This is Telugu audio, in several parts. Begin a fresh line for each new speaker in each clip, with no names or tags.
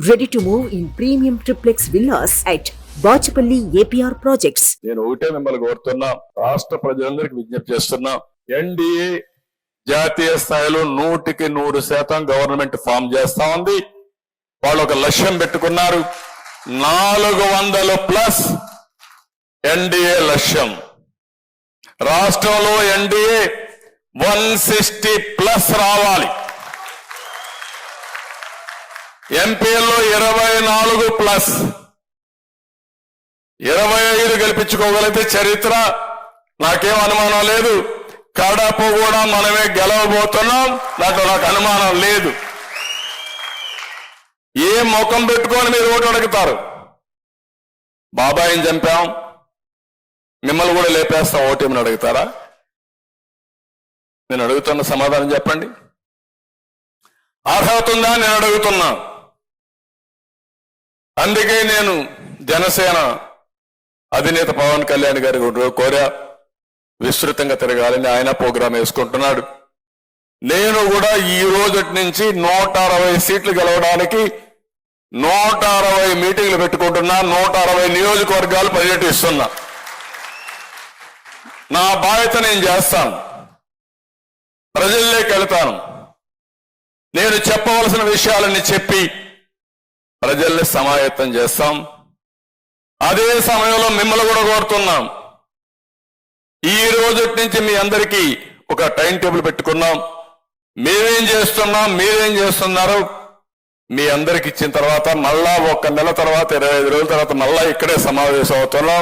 Ready to move in premium triplex villas at Bachapalli APR projects.
నేను ఒకటే మిమ్మల్ని కోరుతున్నా, రాష్ట్ర ప్రజలందరికీ విజ్ఞప్తి చేస్తున్నా, ఎన్డీఏ జాతీయ స్థాయిలో 100% గవర్నమెంట్ ఫామ్ చేస్తా ఉంది. వాళ్ళు ఒక లక్ష్యం పెట్టుకున్నారు, 400+ ఎన్డీఏ లక్ష్యం. రాష్ట్రంలో ఎన్డీఏ 160+ రావాలి. ఎంపీల్లో 24+, 25 గెలిపించుకోగలిగితే చరిత్ర, నాకేం అనుమానం లేదు. కడప కూడా మనమే గెలవబోతున్నాం, నాకు అనుమానం లేదు. ఏ ముఖం పెట్టుకొని మీరు ఓటు అడుగుతారు? బాబాయిని చంపాం, మిమ్మల్ని కూడా లేపేస్తాం, ఓటేమని అడుగుతారా? నేను అడుగుతున్న సమాధానం చెప్పండి. అర్హత ఉందా నేను అడుగుతున్నా. అందుకే నేను జనసేన అధినేత పవన్ కళ్యాణ్ గారి కోరా, విస్తృతంగా తిరగాలని. ఆయన ప్రోగ్రాం వేసుకుంటున్నాడు. నేను కూడా ఈ రోజు నుంచి 160 సీట్లు గెలవడానికి 160 మీటింగ్లు పెట్టుకుంటున్నా, 160 నియోజకవర్గాలు పర్యటిస్తున్నా. నా బాధ్యత నేను చేస్తాను, ప్రజల్లోకి వెళ్తాను. నేను చెప్పవలసిన విషయాలన్నీ చెప్పి ప్రజల్ని సమాయత్తం చేస్తాం. అదే సమయంలో మిమ్మల్ని కూడా కోరుతున్నాం, ఈ రోజు నుంచి మీ అందరికీ ఒక టైం టేబుల్ పెట్టుకున్నాం. మేమేం చేస్తున్నాం, మీరేం చేస్తున్నారు, మీ అందరికి ఇచ్చిన తర్వాత మళ్ళా 1 నెల తర్వాత 25 రోజుల తర్వాత మళ్ళా ఇక్కడే సమావేశం అవుతున్నాం.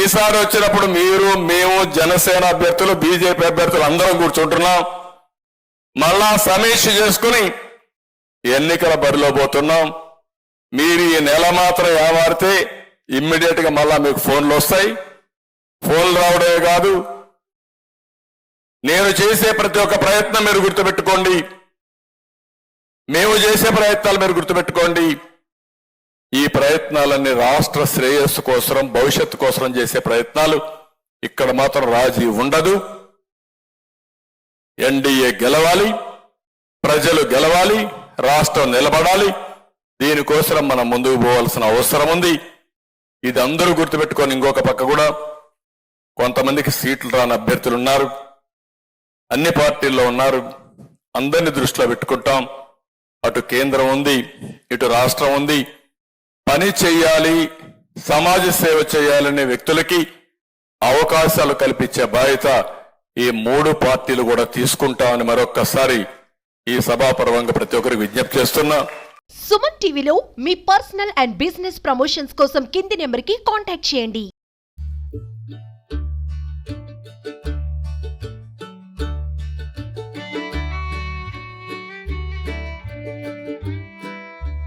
ఈసారి వచ్చినప్పుడు మీరు, మేము, జనసేన అభ్యర్థులు, బీజేపీ అభ్యర్థులు అందరం కూర్చుంటున్నాం. మళ్ళా సమీక్ష చేసుకుని ఎన్నికల బరిలో పోతున్నాం. మీరు ఈ నెల మాత్రం ఏమారితే ఇమ్మీడియట్ గా మళ్ళా మీకు ఫోన్లు వస్తాయి. ఫోన్లు రావడమే కాదు, నేను చేసే ప్రతి ఒక్క ప్రయత్నం మీరు గుర్తుపెట్టుకోండి, మేము చేసే ప్రయత్నాలు మీరు గుర్తుపెట్టుకోండి. ఈ ప్రయత్నాలన్నీ రాష్ట్ర శ్రేయస్సు కోసం, భవిష్యత్తు కోసం చేసే ప్రయత్నాలు. ఇక్కడ మాత్రం రాజీ ఉండదు. ఎన్డీఏ గెలవాలి, ప్రజలు గెలవాలి, రాష్ట్రం నిలబడాలి. దీనికోసం మనం ముందుకు పోవాల్సిన అవసరం ఉంది. ఇది అందరూ గుర్తుపెట్టుకొని, ఇంకొక పక్క కూడా కొంతమందికి సీట్లు రాని అభ్యర్థులు ఉన్నారు, అన్ని పార్టీల్లో ఉన్నారు. అందరినీ దృష్టిలో పెట్టుకుంటాం. అటు కేంద్రం ఉంది, ఇటు రాష్ట్రం ఉంది. పని చేయాలి, సమాజ సేవ చేయాలనే వ్యక్తులకి అవకాశాలు కల్పించే బాధ్యత ఈ 3 పార్టీలు కూడా తీసుకుంటామని మరొక్కసారి ఈ సభాపర్వంగా ప్రతి ఒక్కరికి విజ్ఞప్తి చేస్తున్నా.
సుమన్ టీవీలో మీ పర్సనల్ అండ్ బిజినెస్ ప్రమోషన్స్ కోసం కింది నెంబర్కి కాంటాక్ట్ చేయండి.